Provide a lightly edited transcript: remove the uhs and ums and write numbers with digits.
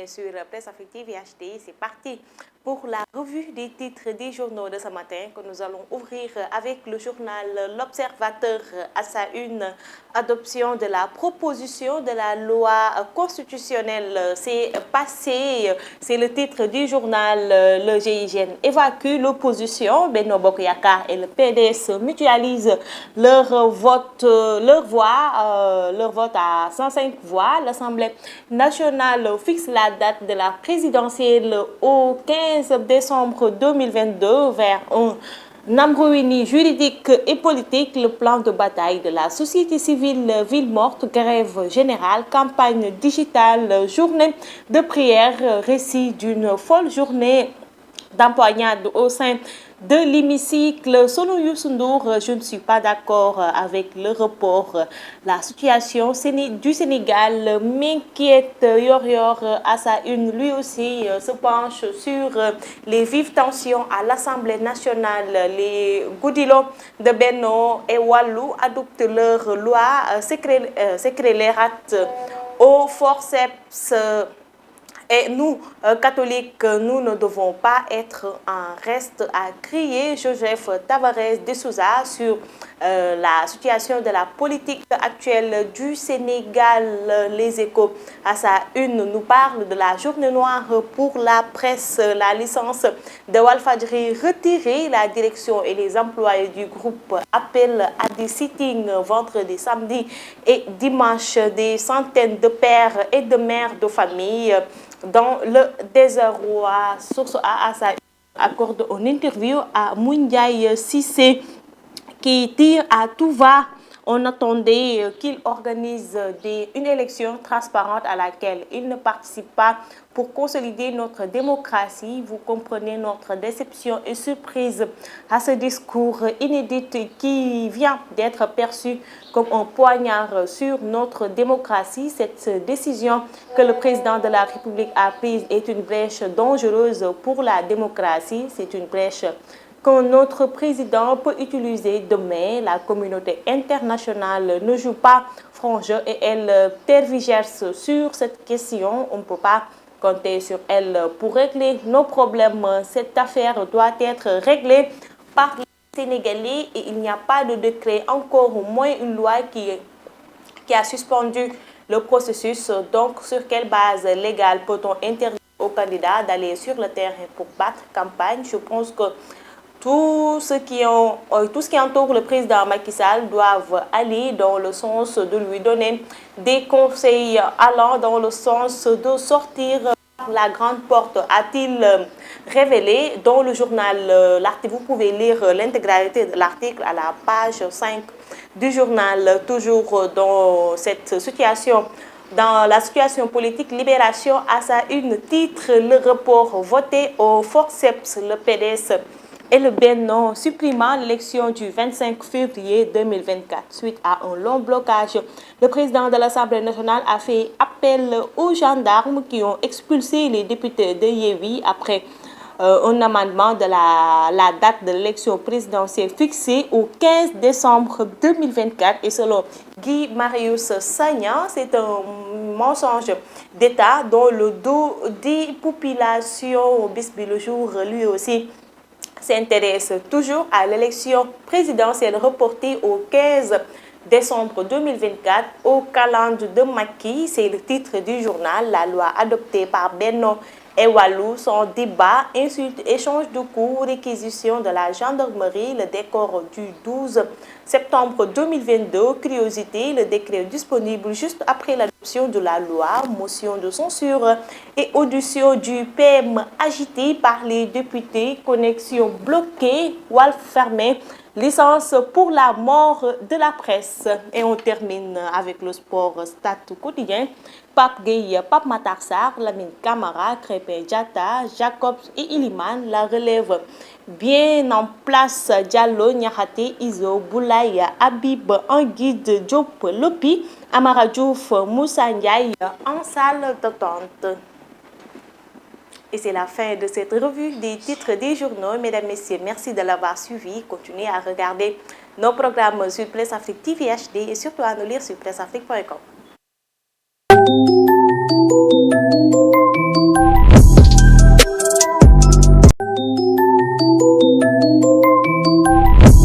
est sur Presse Afrique TV HD. C'est parti pour la revue des titres des journaux de ce matin que nous allons ouvrir avec le journal L'Observateur à sa une. Adoption de la proposition de la loi constitutionnelle. C'est passé, c'est le titre du journal. Le GIGN évacue l'opposition. Benno Bokk Yakaar et le PDS mutualisent leur vote à 105 voix. L'Assemblée nationale fixe la date de la présidentielle au 15 décembre 2022 vers un embrouillement juridique et politique. Le plan de bataille de la société civile, ville morte, grève générale, campagne digitale, journée de prière, récit d'une folle journée d'empoignade au sein de l'hémicycle. Selon Youssou Ndour, je ne suis pas d'accord avec le report. La situation du Sénégal m'inquiète. Yor à sa une, lui aussi se penche sur les vives tensions à l'Assemblée nationale. Les Goudilons de Benno et Wallu adoptent leur loi scélérate au forceps. Et nous, catholiques, nous ne devons pas être en reste à crier. Joseph Tavares de Souza sur la situation de la politique actuelle du Sénégal. Les Échos à sa une nous parlent de la journée noire pour la presse. La licence de Walfadjri retirée. La direction et les employés du groupe appellent à des sittings vendredi, samedi et dimanche. Des centaines de pères et de mères de famille dans le désarroi. Source A sa accorde une interview à Moundiaye Cissé qui tire à tout va. On attendait qu'il organise une élection transparente à laquelle il ne participe pas pour consolider notre démocratie. Vous comprenez notre déception et surprise à ce discours inédit qui vient d'être perçu comme un poignard sur notre démocratie. Cette décision que le président de la République a prise est une brèche dangereuse pour la démocratie. C'est une brèche qu'un autre président peut utiliser demain. La communauté internationale ne joue pas franc jeu et elle tergiverse sur cette question. On ne peut pas compter sur elle pour régler nos problèmes. Cette affaire doit être réglée par les Sénégalais et il n'y a pas de décret, encore moins une loi qui a suspendu le processus. Donc, sur quelle base légale peut-on interdire aux candidats d'aller sur le terrain pour battre campagne? Je pense que tout ce qui entoure le président Macky Sall doivent aller dans le sens de lui donner des conseils allant dans le sens de sortir par la grande porte, a-t-il révélé dans le journal. Vous pouvez lire l'intégralité de l'article à la page 5 du journal. Toujours dans cette situation, dans la situation politique, Libération à sa une titre le report voté au forceps. Le PDS et le Benno supprimant l'élection du 25 février 2024. Suite à un long blocage, le président de l'Assemblée nationale a fait appel aux gendarmes qui ont expulsé les députés de Yewwi après un amendement de la date de l'élection présidentielle fixée au 15 décembre 2024. Et selon Guy Marius Sagna, c'est un mensonge d'État dont le dos des populations, Bisby le jour, lui aussi, s'intéresse toujours à l'élection présidentielle reportée au 15 décembre 2024 au calendrier de Macky. C'est le titre du journal. La loi adoptée par Benno et Wallu, son débat, insulte, échange de coups, réquisition de la gendarmerie, le décor du 12 septembre 2022, curiosité, le décret disponible juste après l'adoption de la loi, motion de censure et audition du PM agitée par les députés, connexion bloquée, Walf fermé, licence pour la mort de la presse. Et on termine avec le sport Stade quotidien. Pape Gueye, Pape Matar Sarr, Lamine Camara, Krépin Diatta, Jacobs et Iliman, la relève bien en place. Diallo, Niakhaté, Iso, Boulaye, Habib, Anguide, Diop, Lopi, Amara Diouf, Moussa Ndiaye en salle d'attente. Et c'est la fin de cette revue des titres des journaux. Mesdames, Messieurs, merci de l'avoir suivi. Continuez à regarder nos programmes sur Presse Afrique TV HD et surtout à nous lire sur presseafrique.com.